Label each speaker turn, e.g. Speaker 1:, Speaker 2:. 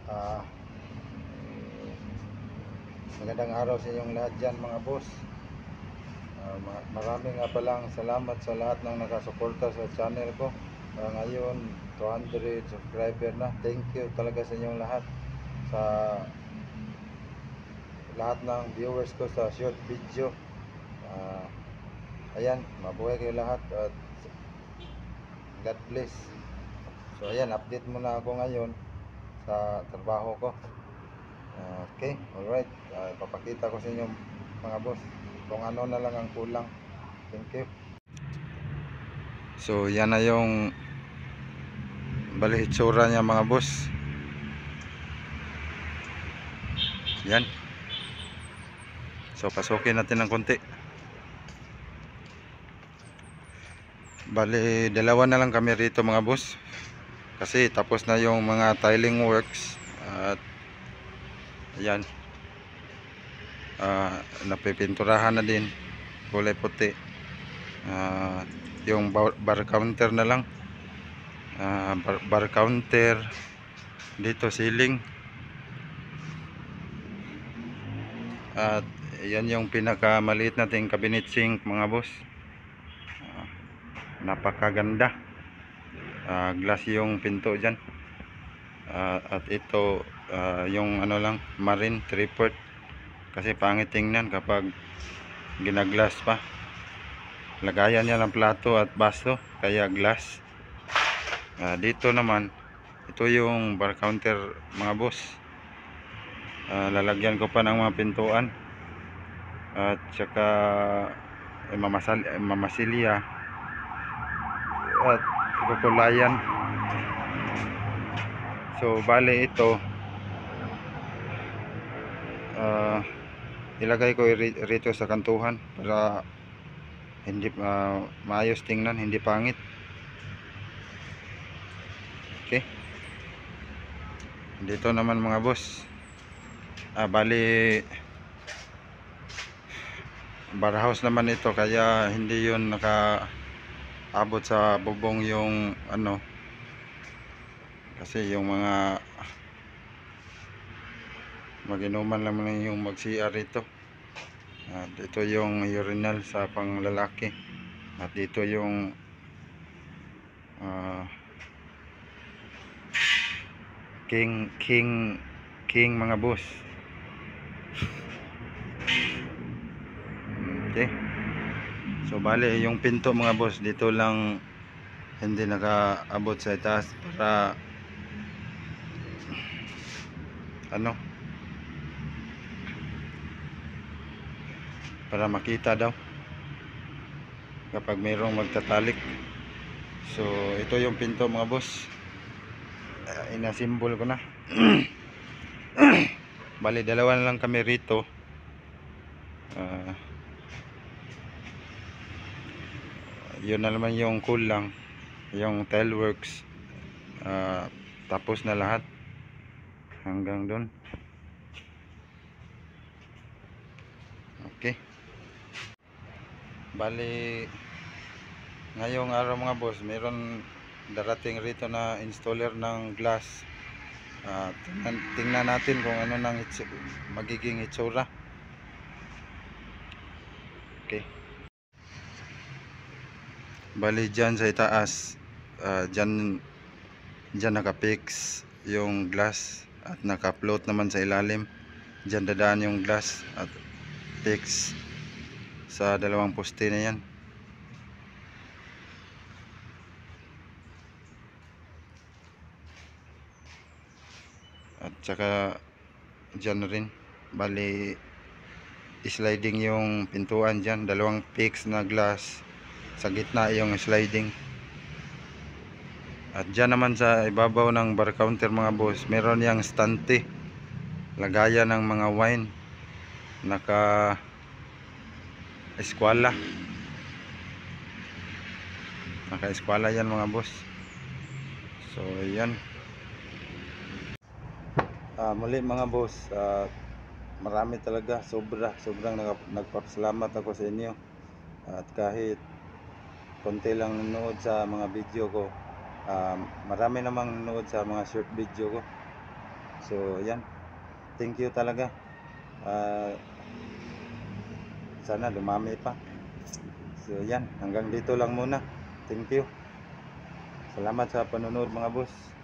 Speaker 1: Ah, Magandang araw sa inyong lahat dyan mga boss. Maraming nga palang salamat sa lahat ng nakasuporta sa channel ko. Ngayon 200 subscriber na. Thank you talaga sa inyong lahat, sa lahat ng viewers ko sa short video. Ayan, mabuhay kayo lahat at God bless. So ayan, update muna ako ngayon sa trabaho ko. Okay, alright. Papakita ko sa inyo mga boss kung ano na lang ang kulang. Thank you. So yan na yung bali itsura niya mga boss. Yan. So pasukin natin ng konti. Bali dalawa na lang kami rito mga boss, kasi tapos na yung mga tiling works. At ayan, napipinturahan na din, kulay puti. Yung bar counter na lang, bar counter dito, ceiling. At yan yung pinakamaliit nating cabinet sink mga boss. Napakaganda. Glass yung pinto dyan. At ito yung ano lang, marine 3/4, kasi pangit tingnan kapag ginaglass pa. Lagayan niya ng plato at baso, kaya glass. Dito naman, ito yung bar counter mga boss. Lalagyan ko pa ng mga pintuan at saka mamasilya at kukulayan. So bale ito, ilagay ko rito sa kantuhan para hindi maayos tingnan, hindi pangit. Okay, dito naman mga boss, bali bar house naman ito, kaya hindi yun nakaabot sa bubong yung ano, kasi yung mga maginuman naman yung mag-CR rito. At ito yung urinal sa panglalaki, at dito yung king mga boss. Okay, so bale yung pinto mga boss dito lang, hindi nakaabot sa itaas para ano, para makita daw kapag mayroong magtatalik. So ito yung pinto mga boss. Inasimbol ko na. Bali dalawa na lang kami rito. Yun na naman yung kulang, yung tile works. Tapos na lahat hanggang doon. Okay, bali ngayong araw mga boss, meron darating rito na installer ng glass. Tingnan natin kung ano nang magiging itsura. Okay, bali dyan sa itaas, dyan nakapix yung glass at naka-float naman sa ilalim. Dyan dadaan yung glass at fix sa dalawang poste na yan. At saka dyan rin, bali sliding yung pintuan dyan, dalawang fix na glass, sa gitna yung sliding. At dyan naman sa ibabaw ng bar counter mga boss, meron yung stante, lagayan ng mga wine, naka eskwala yan mga boss. So yan, muli mga boss, marami talaga, sobrang nagpapasalamat ako sa inyo. At kahit konti lang nanood sa mga video ko, marami namang nanood sa mga short video ko. So yan, thank you talaga. Ah, sana dumami pa. So yan, hanggang dito lang muna. Thank you. Salamat sa panonood mga boss.